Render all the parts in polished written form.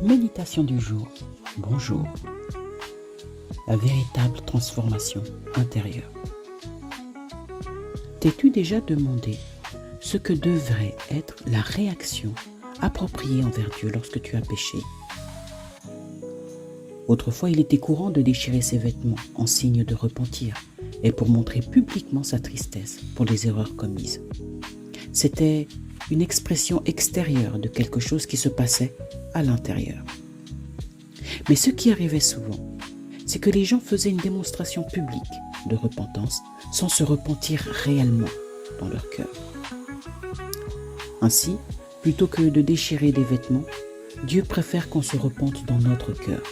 Méditation du jour. Bonjour. La véritable transformation intérieure. T'es-tu déjà demandé ce que devrait être la réaction appropriée envers Dieu lorsque tu as péché? Autrefois, il était courant de déchirer ses vêtements en signe de repentir et pour montrer publiquement sa tristesse pour les erreurs commises. C'était une expression extérieure de quelque chose qui se passait à l'intérieur. Mais ce qui arrivait souvent, c'est que les gens faisaient une démonstration publique de repentance sans se repentir réellement dans leur cœur. Ainsi, plutôt que de déchirer des vêtements, Dieu préfère qu'on se repente dans notre cœur.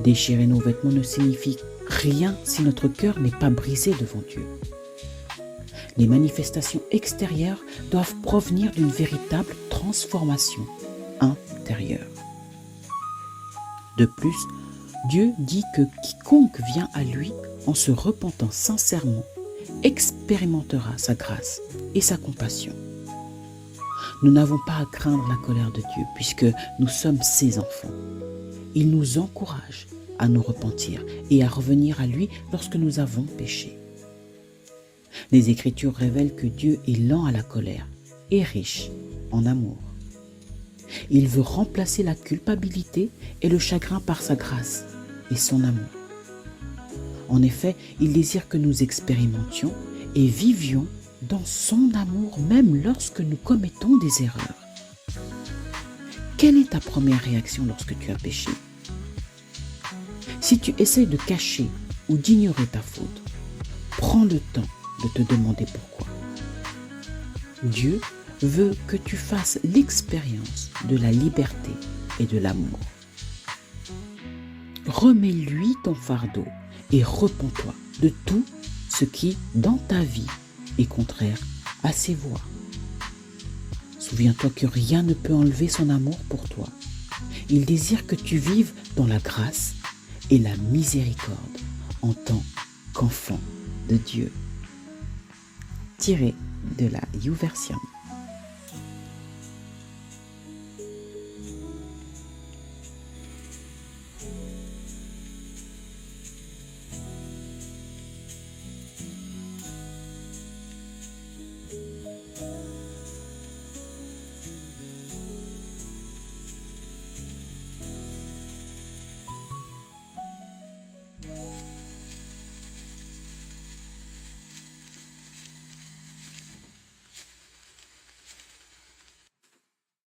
Déchirer nos vêtements ne signifie rien si notre cœur n'est pas brisé devant Dieu. Les manifestations extérieures doivent provenir d'une véritable transformation intérieure. De plus, Dieu dit que quiconque vient à lui en se repentant sincèrement expérimentera sa grâce et sa compassion. Nous n'avons pas à craindre la colère de Dieu puisque nous sommes ses enfants. Il nous encourage à nous repentir et à revenir à lui lorsque nous avons péché. Les Écritures révèlent que Dieu est lent à la colère et riche en amour. Il veut remplacer la culpabilité et le chagrin par sa grâce et son amour. En effet, il désire que nous expérimentions et vivions dans son amour même lorsque nous commettons des erreurs. Quelle est ta première réaction lorsque tu as péché? Si tu essaies de cacher ou d'ignorer ta faute, prends le temps de te demander pourquoi. Dieu veut que tu fasses l'expérience de la liberté et de l'amour. Remets-lui ton fardeau et repens-toi de tout ce qui, dans ta vie, est contraire à ses voies. Souviens-toi que rien ne peut enlever son amour pour toi. Il désire que tu vives dans la grâce et la miséricorde en tant qu'enfant de Dieu. Tiré de la YouVersion.